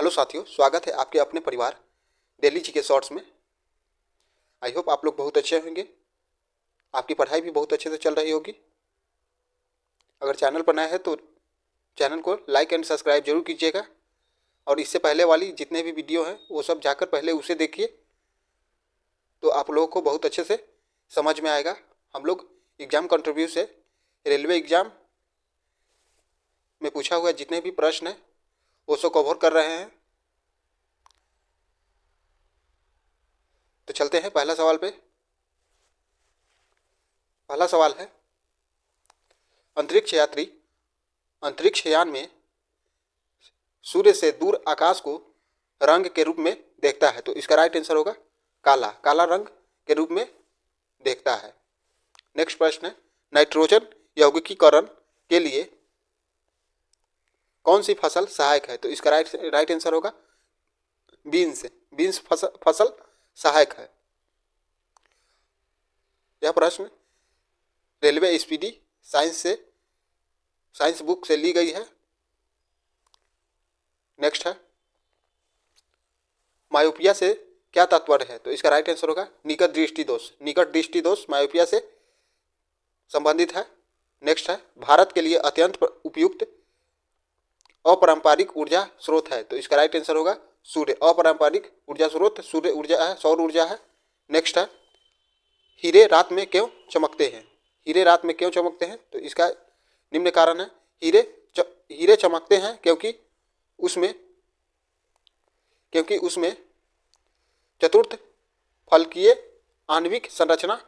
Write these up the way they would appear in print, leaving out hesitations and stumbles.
Hello साथियों, स्वागत है आपके अपने परिवार डेली जी के शॉर्ट्स में। आई होप आप लोग बहुत अच्छे होंगे, आपकी पढ़ाई भी बहुत अच्छे से चल रही होगी। अगर चैनल पर नया है तो चैनल को लाइक एंड सब्सक्राइब जरूर कीजिएगा, और इससे पहले वाली जितने भी वीडियो हैं वो सब जाकर पहले उसे देखिए, तो आप लोगों को बहुत अच्छे से समझ में आएगा। हम लोग एग्ज़ाम कंट्रीब्यू से रेलवे एग्ज़ाम में पूछा हुआ जितने भी प्रश्न हैं वो सब कवर कर रहे हैं। तो चलते हैं पहला सवाल पे। पहला सवाल है, अंतरिक्ष यात्री अंतरिक्ष यान में सूर्य से दूर आकाश को रंग के रूप में देखता है, तो इसका राइट आंसर होगा काला। काला रंग के रूप में देखता है। नेक्स्ट प्रश्न है, नाइट्रोजन यौगिकीकरण के लिए कौन सी फसल सहायक है, तो इसका राइट आंसर होगा बीन्स। बीन्स फसल सहायक है। यह प्रश्न रेलवे स्पीडी साइंस बुक से ली गई है। नेक्स्ट है, मायोपिया से क्या तात्पर्य है, तो इसका राइट आंसर होगा निकट दृष्टि दोष। निकट दृष्टि दोष मायोपिया से संबंधित है। नेक्स्ट है, भारत के लिए अत्यंत उपयुक्त अपारंपरिक ऊर्जा स्रोत है, तो इसका राइट आंसर होगा सूर्य। अपारंपरिक ऊर्जा स्रोत सूर्य ऊर्जा है, सौर ऊर्जा है। नेक्स्ट है, हीरे रात में क्यों चमकते हैं। हीरे रात में क्यों चमकते हैं, तो इसका निम्न कारण है। हीरे चमकते हैं क्योंकि उसमें चतुर्थ फलकीय आणविक संरचना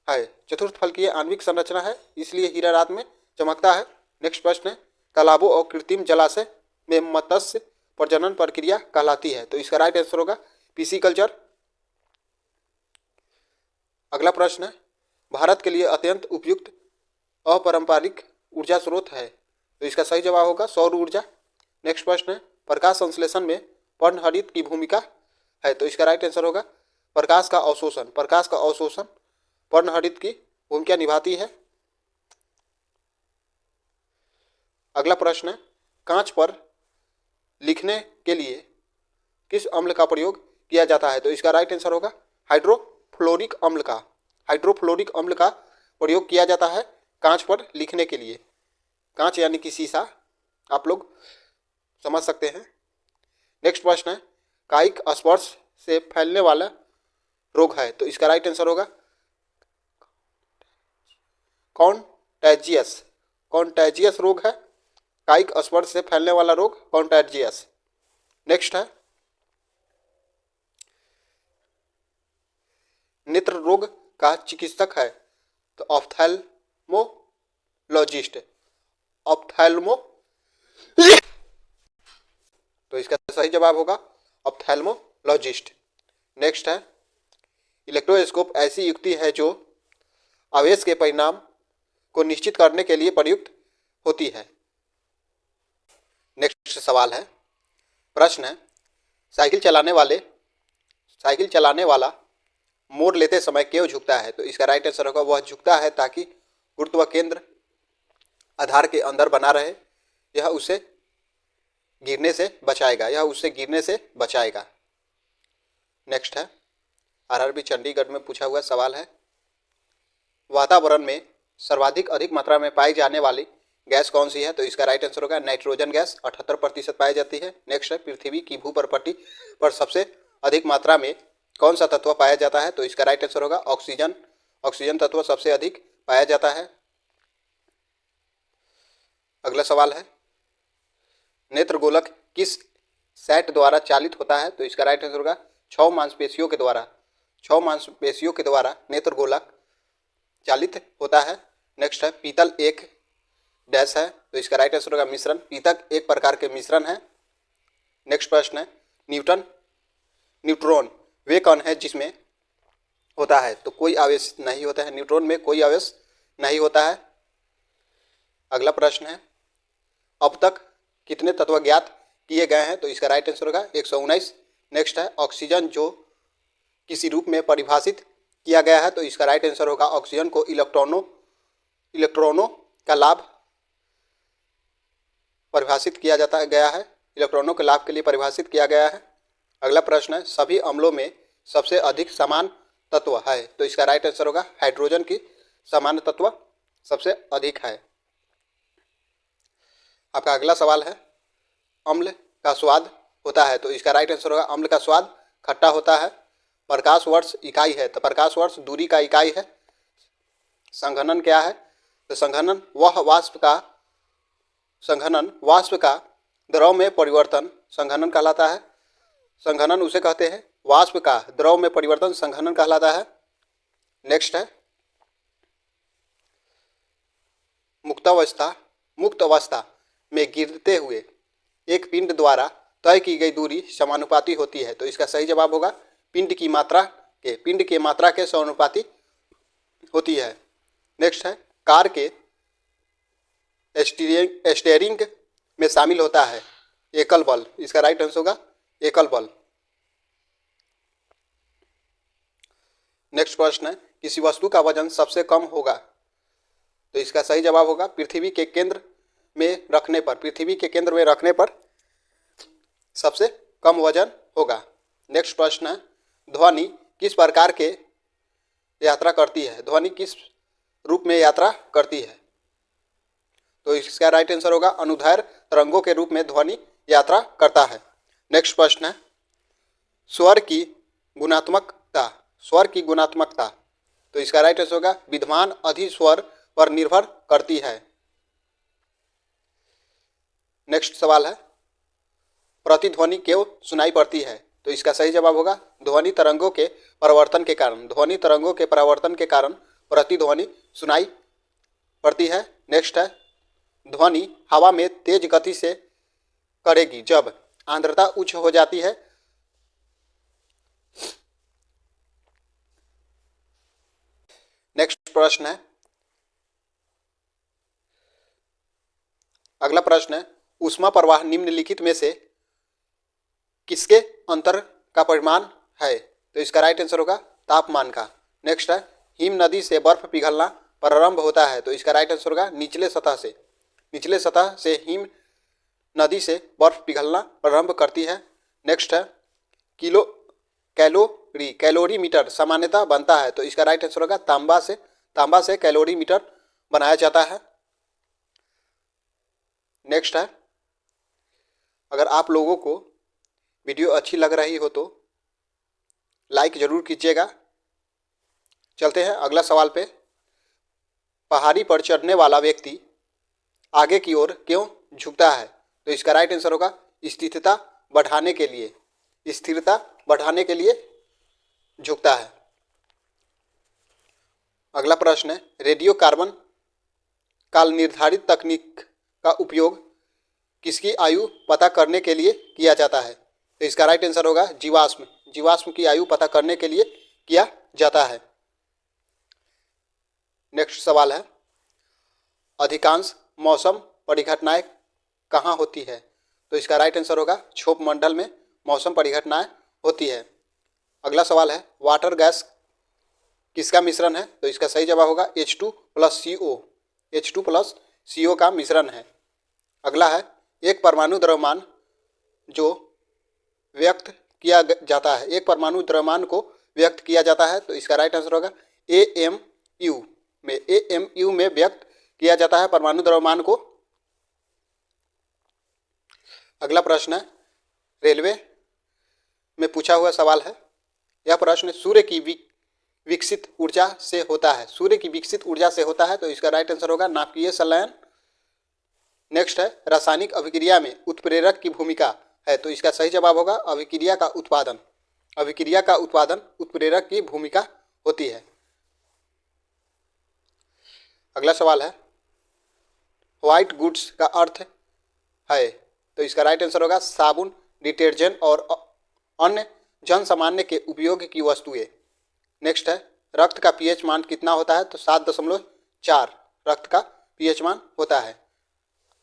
है। चतुर्थ फलकीय आणविक संरचना है, इसलिए हीरा रात में चमकता है। नेक्स्ट प्रश्न है, तालाबों और कृत्रिम जलाशय में मत्स्य प्रजनन प्रक्रिया कहलाती है, तो इसका राइट आंसर होगा पिसीकल्चर। अगला प्रश्न है, भारत के लिए अत्यंत उपयुक्त अपारंपरिक ऊर्जा स्रोत है, तो इसका सही जवाब होगा सौर ऊर्जा। नेक्स्ट प्रश्न है, प्रकाश संश्लेषण में पर्णहरित की भूमिका है, तो इसका राइट आंसर होगा प्रकाश का अवशोषण। प्रकाश का अवशोषण पर्णहरित की भूमिका निभाती है। अगला प्रश्न है, कांच पर लिखने के लिए किस अम्ल का प्रयोग किया जाता है, तो इसका राइट आंसर होगा हाइड्रोफ्लोरिक अम्ल का। हाइड्रोफ्लोरिक अम्ल का प्रयोग किया जाता है कांच पर लिखने के लिए। कांच यानी कि शीशा, आप लोग समझ सकते हैं। नेक्स्ट प्रश्न है, कायिक स्पर्श से फैलने वाला रोग है, तो इसका राइट आंसर होगा कॉन्टैजियस। कॉन्टैजियस रोग है, कायिक स्पर्श से फैलने वाला रोग कॉन्टैजियस। नेक्स्ट है, नेत्र रोग का चिकित्सक है, तो ऑप्थेल्मोलॉजिस्ट। ऑप्थेल्मो तो इसका सही जवाब होगा ऑप्थेल्मोलॉजिस्ट। नेक्स्ट है, इलेक्ट्रोस्कोप ऐसी युक्ति है जो आवेश के परिणाम को निश्चित करने के लिए प्रयुक्त होती है। नेक्स्ट सवाल है, प्रश्न है, साइकिल चलाने वाला मोड़ लेते समय क्यों झुकता है, तो इसका राइट आंसर होगा वह झुकता है ताकि गुरुत्व केंद्र आधार के अंदर बना रहे। यह उसे गिरने से बचाएगा। नेक्स्ट है, आरआरबी चंडीगढ़ में पूछा हुआ सवाल है, वातावरण में सर्वाधिक अधिक मात्रा में पाई जाने वाली गैस कौन सी है, तो इसका राइट आंसर होगा नाइट्रोजन गैस। 78% पाई जाती है। नेक्स्ट है, पृथ्वी की भूपटपट्टी पर सबसे अधिक मात्रा में कौन सा तत्व पाया जाता है, तो इसका राइट आंसर होगा ऑक्सीजन। ऑक्सीजन तत्व सबसे अधिक पाया जाता है। अगला सवाल है, नेत्रगोलक किस सेट द्वारा चालित होता है, तो इसका राइट आंसर होगा 6 मांसपेशियों के द्वारा नेत्रगोलक चालित होता है। नेक्स्ट है, पीतल एक डैश है, तो इसका राइट आंसर होगा मिश्रण। पीतक एक प्रकार के मिश्रण है। नेक्स्ट प्रश्न है, न्यूट्रॉन वे कण है जिसमें होता है, तो कोई आवेश नहीं होता है। न्यूट्रॉन में कोई आवेश नहीं होता है। अगला प्रश्न है, अब तक कितने तत्व ज्ञात किए गए हैं, तो इसका राइट आंसर होगा 119। नेक्स्ट है, ऑक्सीजन जो किसी रूप में परिभाषित किया गया है, तो इसका राइट आंसर होगा ऑक्सीजन को इलेक्ट्रॉनों का लाभ परिभाषित किया गया है। इलेक्ट्रॉनों के लाभ के लिए परिभाषित किया गया है। अगला प्रश्न है, सभी अम्लों में सबसे अधिक समान तत्व है, तो इसका राइट आंसर होगा हाइड्रोजन की समान तत्व सबसे अधिक है। आपका अगला सवाल है, अम्ल का स्वाद होता है, तो इसका राइट आंसर होगा अम्ल का स्वाद खट्टा होता है। प्रकाश वर्ष इकाई है, तो प्रकाश वर्ष दूरी का इकाई है। संघनन क्या है, तो संघनन वाष्प का द्रव में परिवर्तन संघनन कहलाता है। संघनन उसे कहते हैं, वाष्प का द्रव में परिवर्तन संघनन कहलाता है। नेक्स्ट है, मुक्त अवस्था में गिरते हुए एक पिंड द्वारा तय की गई दूरी समानुपाती होती है, तो इसका सही जवाब होगा पिंड की मात्रा के समानुपाती होती है। नेक्स्ट है, कार के स्टीयरिंग में शामिल होता है एकल बल, इसका राइट आंसर होगा एकल बल। नेक्स्ट प्रश्न है, किसी वस्तु का वजन सबसे कम होगा, तो इसका सही जवाब होगा पृथ्वी के केंद्र में रखने पर सबसे कम वजन होगा। नेक्स्ट प्रश्न है, ध्वनि किस प्रकार के यात्रा करती है, ध्वनि किस रूप में यात्रा करती है, तो इसका राइट आंसर होगा अनुदैर्घ्य तरंगों के रूप में ध्वनि यात्रा करता है। नेक्स्ट प्रश्न है, स्वर की गुणात्मकता, तो इसका राइट आंसर होगा विद्यमान अधिस्वर पर निर्भर करती है। नेक्स्ट सवाल है, प्रतिध्वनि क्यों सुनाई पड़ती है, तो इसका सही जवाब होगा ध्वनि तरंगों के परावर्तन के कारण प्रतिध्वनि सुनाई पड़ती है। नेक्स्ट है, ध्वनि हवा में तेज गति से करेगी जब आर्द्रता उच्च हो जाती है। नेक्स्ट प्रश्न है, अगला प्रश्न है, ऊष्मा प्रवाह निम्नलिखित में से किसके अंतर का परिमाण है, तो इसका राइट आंसर होगा तापमान का। नेक्स्ट है, हिम नदी से बर्फ पिघलना प्रारंभ होता है, तो इसका राइट आंसर होगा निचले सतह से हिम नदी से बर्फ पिघलना प्रारंभ करती है। नेक्स्ट है, कैलोरीमीटर सामान्यतः बनता है, तो इसका राइट आंसर होगा तांबा से कैलोरीमीटर बनाया जाता है। नेक्स्ट है, अगर आप लोगों को वीडियो अच्छी लग रही हो तो लाइक जरूर कीजिएगा। चलते हैं अगला सवाल पे, पहाड़ी पर चढ़ने वाला व्यक्ति आगे की ओर क्यों झुकता है, तो इसका राइट आंसर होगा स्थिरता बढ़ाने के लिए झुकता है। अगला प्रश्न है, रेडियो कार्बन काल निर्धारित तकनीक का उपयोग किसकी आयु पता करने के लिए किया जाता है, तो इसका राइट आंसर होगा जीवाश्म की आयु पता करने के लिए किया जाता है। नेक्स्ट सवाल है, अधिकांश मौसम परिघटनाएं कहाँ होती है, तो इसका राइट आंसर होगा क्षोभ मंडल में मौसम परिघटनाएं होती है। अगला सवाल है, वाटर गैस किसका मिश्रण है, तो इसका सही जवाब होगा H2 प्लस CO का मिश्रण है। अगला है, एक परमाणु द्रव्यमान को व्यक्त किया जाता है, तो इसका राइट आंसर होगा AMU में व्यक्त किया जाता है परमाणु द्रव्यमान को। अगला प्रश्न है, रेलवे में पूछा हुआ सवाल है, यह प्रश्न सूर्य की विकसित ऊर्जा से होता है, तो इसका राइट आंसर होगा नाभिकीय संलयन। नेक्स्ट है, रासायनिक अभिक्रिया में उत्प्रेरक की भूमिका है, तो इसका सही जवाब होगा अभिक्रिया का उत्पादन उत्प्रेरक की भूमिका होती है। अगला सवाल है, व्हाइट गुड्स का अर्थ है, तो इसका राइट आंसर होगा साबुन, डिटर्जेंट और अन्य जन सामान्य के उपयोग की वस्तुएं। नेक्स्ट है, रक्त का पीएच मान कितना होता है, तो 7.4 रक्त का पीएच मान होता है।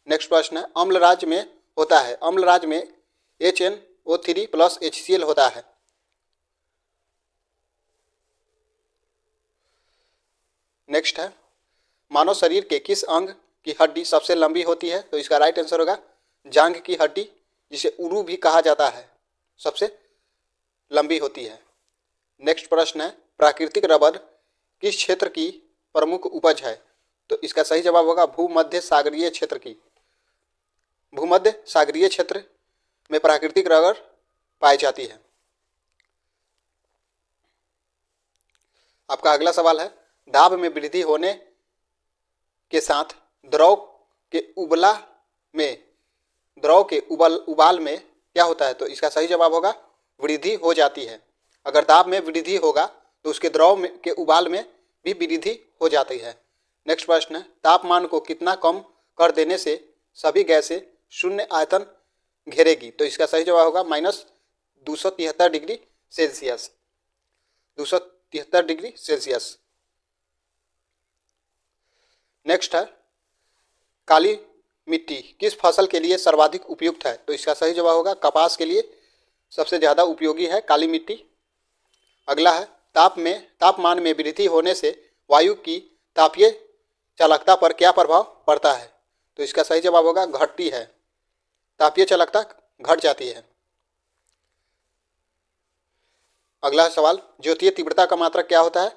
नेक्स्ट प्रश्न है, अम्ल राज्य में HNO3 प्लस HCl होता है। नेक्स्ट है, मानव शरीर के किस अंग की हड्डी सबसे लंबी होती है, तो इसका राइट आंसर होगा जांघ की हड्डी जिसे उरु भी कहा जाता है, सबसे लंबी होती है। नेक्स्ट प्रश्न है, प्राकृतिक रबर किस क्षेत्र की प्रमुख उपज है? तो इसका सही जवाब होगा भूमध्य सागरीय क्षेत्र की। भूमध्य सागरीय क्षेत्र में प्राकृतिक रबर पाई जाती है। आपका अगला सवाल है, दाब में वृद्धि होने के साथ द्रव के उबाल में क्या होता है? तो इसका सही जवाब होगा वृद्धि हो जाती है। अगर दाब में वृद्धि होगा तो उसके के उबाल में भी वृद्धि हो जाती है। नेक्स्ट प्रश्न है, तापमान को कितना कम कर देने से सभी गैसें शून्य आयतन घेरेगी? तो इसका सही जवाब होगा -273 degree Celsius. 273 degree Celsius. Next है, काली मिट्टी किस फसल के लिए सर्वाधिक उपयुक्त है? तो इसका सही जवाब होगा कपास के लिए सबसे ज़्यादा उपयोगी है काली मिट्टी। अगला है, तापमान में वृद्धि होने से वायु की तापीय चालकता पर क्या प्रभाव पड़ता है? तो इसका सही जवाब होगा घटती है, तापीय चालकता घट जाती है। अगला सवाल, ज्योतीय तीव्रता का मात्रक क्या होता है?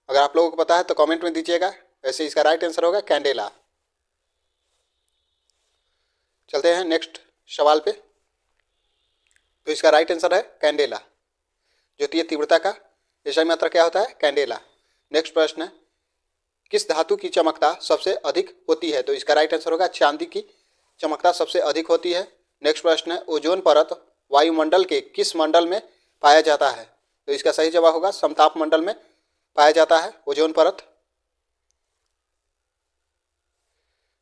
अगर आप लोगों को पता है तो कमेंट में दीजिएगा। वैसे इसका राइट आंसर होगा कैंडेला। चलते हैं नेक्स्ट सवाल पे। तो इसका राइट आंसर है कैंडेला। ज्योतीय तीव्रता का एसआई मात्रक क्या होता है? कैंडेला। नेक्स्ट प्रश्न है, किस धातु की चमकता सबसे अधिक होती है? तो इसका राइट आंसर होगा चांदी की चमकता सबसे अधिक होती है। नेक्स्ट प्रश्न है, ओजोन परत वायुमंडल के किस मंडल में पाया जाता है? तो इसका सही जवाब होगा समताप मंडल में पाया जाता है ओजोन परत।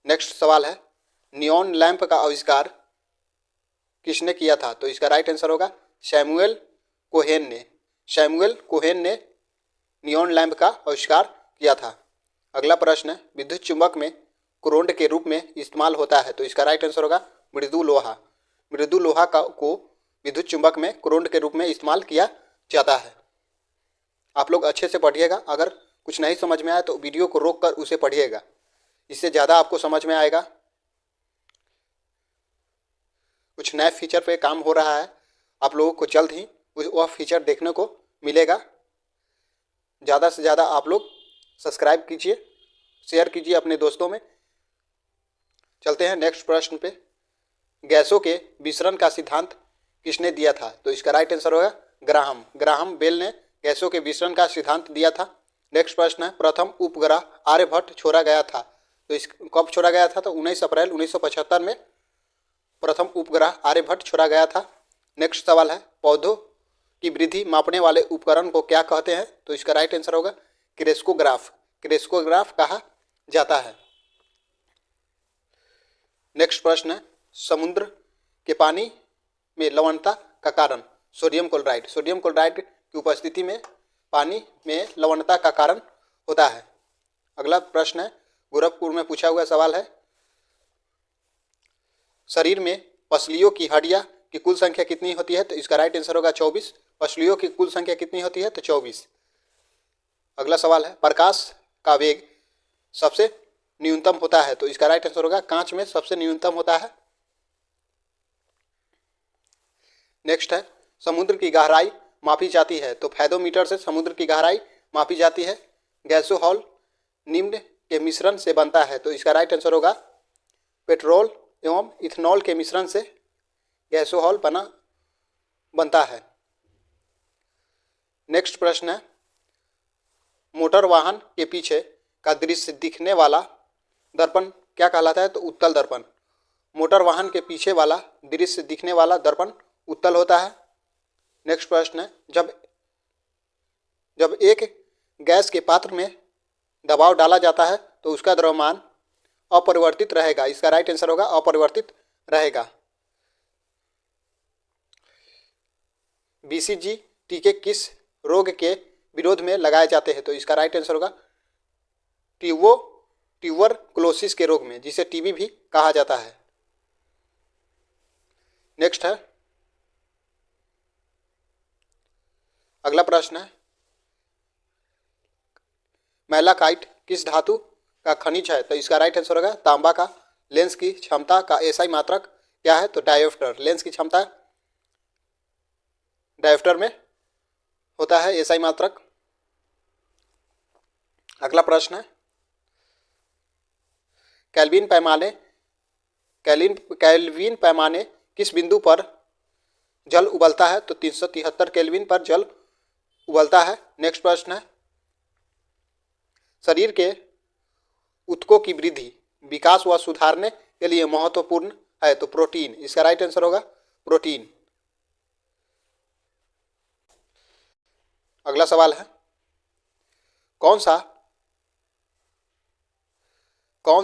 नेक्स्ट सवाल है, नियॉन लैंप का आविष्कार किसने किया था? तो इसका राइट आंसर होगा सैमुअल कोहेन ने नियॉन लैंप का आविष्कार किया था। अगला प्रश्न है, विद्युत चुंबक में कोरोंड के रूप में इस्तेमाल होता है। तो इसका राइट आंसर होगा मृदु लोहा। मृदु लोहा को विद्युत चुंबक में कोरोंड के रूप में इस्तेमाल किया जाता है। आप लोग अच्छे से पढ़िएगा। अगर कुछ नहीं समझ में आए तो वीडियो को रोक कर उसे पढ़िएगा, इससे ज़्यादा आपको समझ में आएगा। कुछ नए फीचर पे काम हो रहा है, आप लोगों को जल्द ही वह फीचर देखने को मिलेगा। ज़्यादा से ज़्यादा आप लोग सब्सक्राइब कीजिए, शेयर कीजिए अपने दोस्तों में। चलते हैं नेक्स्ट प्रश्न पे। गैसों के विसरण का सिद्धांत किसने दिया था? तो इसका राइट आंसर होगा ग्राहम बेल ने गैसों के विसरण का सिद्धांत दिया था। नेक्स्ट प्रश्न है, प्रथम उपग्रह आर्यभट्ट छोड़ा गया था। तो इस कब छोड़ा गया था? तो 19 अप्रैल 1975 में प्रथम उपग्रह आर्यभट्ट छोड़ा गया था। नेक्स्ट सवाल है, पौधों की वृद्धि मापने वाले उपकरण को क्या कहते हैं? तो इसका राइट आंसर होगा क्रेस्कोग्राफ कहा जाता है। नेक्स्ट प्रश्न है, समुद्र के पानी में लवणता का कारण? सोडियम क्लोराइड की उपस्थिति में पानी में लवणता का कारण होता है। अगला प्रश्न है, गोरखपुर में पूछा हुआ सवाल है, शरीर में पसलियों की हड्डियां की कुल संख्या कितनी होती है? तो इसका राइट आंसर होगा 24। पसलियों की कुल संख्या कितनी होती है? तो 24। अगला सवाल है, प्रकाश का वेग सबसे न्यूनतम होता है। तो इसका राइट आंसर होगा कांच में सबसे न्यूनतम होता है। नेक्स्ट है, समुद्र की गहराई मापी जाती है। तो फैथोमीटर से समुद्र की गहराई मापी जाती है। गैसोहॉल निम्न के मिश्रण से बनता है। तो इसका राइट आंसर होगा पेट्रोल एवं इथेनॉल के मिश्रण से गैसोहॉल बनता है। नेक्स्ट प्रश्न है, मोटर वाहन के पीछे का दृश्य दिखने वाला दर्पण क्या कहलाता है? तो उत्तल दर्पण। मोटर वाहन के पीछे वाला दृश्य दिखने वाला दर्पण उत्तल होता है। नेक्स्ट प्रश्न है, जब एक गैस के पात्र में दबाव डाला जाता है तो उसका द्रव्यमान अपरिवर्तित रहेगा। इसका राइट आंसर होगा अपरिवर्तित रहेगा। BCG टीके किस रोग के विरोध में लगाए जाते हैं? तो इसका राइट आंसर होगा ट्यूबरकुलोसिस के रोग में, जिसे टीबी भी कहा जाता है। नेक्स्ट है, अगला प्रश्न है, मैलाकाइट किस धातु का खनिज है? तो इसका राइट आंसर होगा तांबा का। लेंस की क्षमता का एसआई मात्रक क्या है? तो डायोप्टर। लेंस की क्षमता डायोप्टर में होता है एसआई मात्रक। अगला प्रश्न है, केल्विन पैमाने किस बिंदु पर जल उबलता है? तो 373 केल्विन पर जल उबलता है। नेक्स्ट प्रश्न है, शरीर के ऊतकों की वृद्धि, विकास व सुधारने के लिए महत्वपूर्ण है? तो प्रोटीन। इसका राइट आंसर होगा प्रोटीन। अगला सवाल है, कौन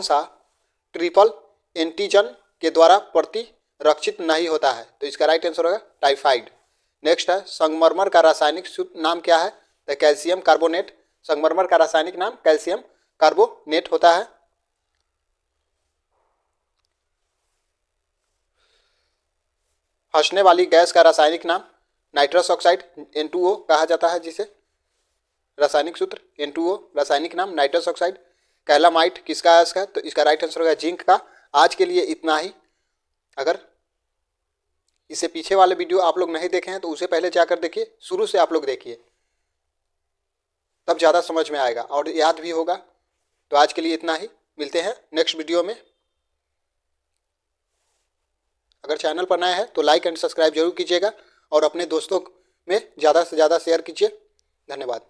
सा ट्रिपल एंटीजन के द्वारा प्रतिरक्षित नहीं होता है? तो इसका राइट आंसर होगा टाइफाइड। नेक्स्ट है, संगमरमर का रासायनिक नाम क्या है? तो कैल्शियम कार्बोनेट। संगमरमर का रासायनिक नाम कैल्शियम कार्बोनेट होता है। हंसने वाली गैस का रासायनिक नाम नाइट्रस ऑक्साइड N2O कहा जाता है, जिसे रासायनिक सूत्र N2O, रासायनिक नाम नाइट्रस ऑक्साइड। कैलामाइट किसका अयस्क है? तो इसका राइट आंसर होगा जिंक का। आज के लिए इतना ही। अगर इससे पीछे वाले वीडियो आप लोग नहीं देखे हैं तो उसे पहले जाकर देखिए, शुरू से आप लोग देखिए, तब ज़्यादा समझ में आएगा और याद भी होगा। तो आज के लिए इतना ही, मिलते हैं नेक्स्ट वीडियो में। अगर चैनल पर नया है तो लाइक एंड सब्सक्राइब जरूर कीजिएगा और अपने दोस्तों में ज़्यादा से ज़्यादा शेयर कीजिए। धन्यवाद।